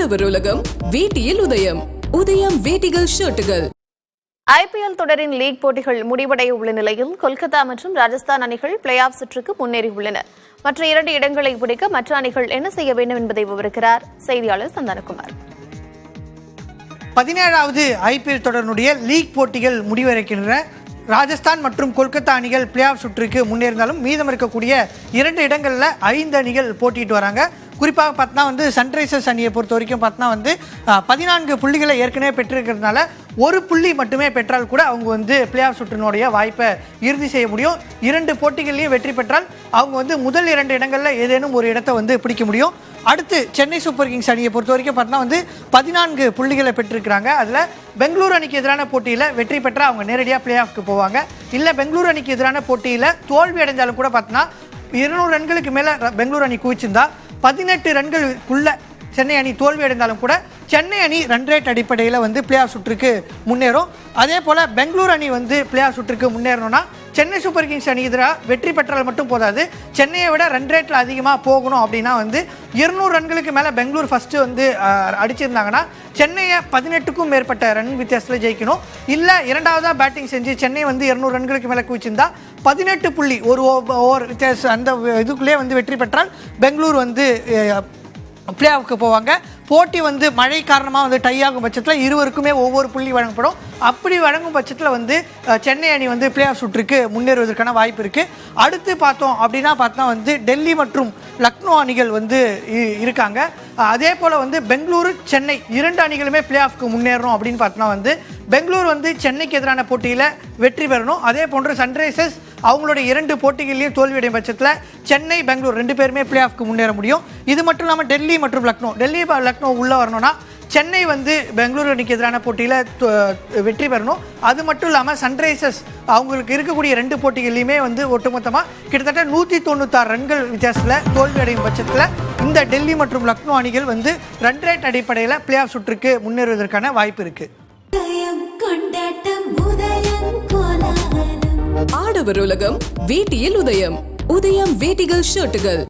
ஆடவர் உலகம் வேட்டியில் உதயம். உதயம் வேட்டிகள் ஷர்ட்டுகள். IPL தொடரின் லீக் போட்டிகள் முடிவடைய உள்ள நிலையில் கொல்கத்தா மற்றும் ராஜஸ்தான் அணிகள் பிளே ஆஃப் சுற்றுக்கு முன்னேறியுள்ளன. மற்ற 2 இடங்களை பிடிக்க மற்ற அணிகள் என்ன செய்ய வேண்டும் என்பதை விவரிக்கிறார் செய்தியாளர் சந்தானகுமார். 17வது IPL தொடரினுடைய லீக் போட்டிகள் முடிவடைக்கின்றன. ராஜஸ்தான் மற்றும் கொல்கத்தா அணிகள் பிளே ஆஃப் சுற்றுக்கு முன்னேறினாலும் மீதம் இருக்கக்கூடிய 2 இடங்களில் 5 அணிகள் போட்டிட்டு வராங்க. குறிப்பாக பார்த்தா சன்ரைசர்ஸ் அணியை பொறுத்த வரைக்கும் பார்த்தா 14 புள்ளிகளை ஏற்கனவே பெற்றிருக்கிறதுனால ஒரு புள்ளி மட்டுமே பெற்றால் கூட அவங்க பிளே ஆஃப் சுற்றினுடைய வாய்ப்பை இறுதி செய்ய முடியும். 2 போட்டிகள்லையும் வெற்றி பெற்றால் அவங்க முதல் 2 இடங்களில் ஏதேனும் ஒரு இடத்தை பிடிக்க முடியும். அடுத்து சென்னை சூப்பர் கிங்ஸ் அணியை பொறுத்த வரைக்கும் பார்த்தா 14 புள்ளிகளை பெற்றிருக்கிறாங்க. அதில் பெங்களூரு அணிக்கு எதிரான போட்டியில் வெற்றி பெற்றால் அவங்க நேரடியாக பிளே ஆஃப்க்கு போவாங்க. இல்லை பெங்களூரு அணிக்கு எதிரான போட்டியில் தோல்வி அடைஞ்சாலும் கூட பார்த்தோன்னா 200 ரன்களுக்கு மேலே பெங்களூரு அணி குவிச்சிருந்தா 18 ரன்களுக்குள்ள சென்னை அணி தோல்வி அடைந்தாலும் கூட சென்னை அணி ரன் ரேட் அடிப்படையில் பிளே ஆஃப் சுற்றுக்கு முன்னேறும். அதே போல் பெங்களூரு அணி பிளே ஆஃப் சுற்றுக்கு முன்னேறணும்னா சென்னை சூப்பர் கிங்ஸ் அணி எதிராக வெற்றி பெற்றால் மட்டும் போதாது, சென்னையை விட ரன் ரேட்டில் அதிகமாக போகணும். அப்படின்னா 200 ரன்களுக்கு மேலே பெங்களூர் ஃபஸ்ட்டு அடிச்சிருந்தாங்கன்னா சென்னையை 18க்கும் மேற்பட்ட ரன் வித்தியாசத்தில் ஜெயிக்கணும். இல்லை இரண்டாவதாக பேட்டிங் செஞ்சு சென்னை 200 ரன்களுக்கு மேலே குவிச்சிருந்தா 18 புள்ளி ஒரு ஓவர் வித்தியாசம் அந்த இதுக்குள்ளேயே வெற்றி பெற்றால் பெங்களூர் பிளே ஆஃப்க்கு போவாங்க. போட்டி மழை காரணமாக டை ஆகும் பட்சத்தில் இருவருக்குமே ஒவ்வொரு புள்ளி வழங்கப்படும். அப்படி வழங்கும் பட்சத்தில் சென்னை அணி பிளே ஆஃப் சுற்றுக்கு முன்னேறுவதற்கான வாய்ப்பு இருக்குது. அடுத்து பார்த்தோம் அப்படின்னா டெல்லி மற்றும் லக்னோ அணிகள் இருக்காங்க. அதே போல் பெங்களூரு சென்னை 2 அணிகளுமே பிளே ஆஃப்க்கு முன்னேறணும் அப்படின்னு பார்த்தோன்னா பெங்களூர் சென்னைக்கு எதிரான போட்டியில் வெற்றி பெறணும். அதே போன்று சன்ரைசர்ஸ் அவங்களுடைய 2 போட்டிகளையும் தோல்வியடையும் பட்சத்தில் சென்னை பெங்களூர் 2 பேருமே பிளே ஆஃப்க்கு முன்னேற முடியும். இது மட்டும் இல்லாமல் டெல்லி மற்றும் லக்னோ உள்ளே வரணும்னா சென்னை பெங்களூரு அணிக்கு எதிரான போட்டியில் வெற்றி பெறணும். அது மட்டும் இல்லாமல் சன்ரைசர்ஸ் அவங்களுக்கு இருக்கக்கூடிய 2 போட்டிகள்லையுமே ஒட்டுமொத்தமாக கிட்டத்தட்ட 196 ரன்கள் வித்தியாசத்தில் தோல்வி அடையும் பட்சத்தில் இந்த டெல்லி மற்றும் லக்னோ அணிகள் ரன் ரேட் அடிப்படையில் பிளே ஆஃப் சுற்றுக்கு முன்னேறுவதற்கான வாய்ப்பு இருக்குது. ஆடவர் உலகம் வேட்டியில் உதயம். உதயம் வேட்டிகள் ஷர்ட்டுகள்.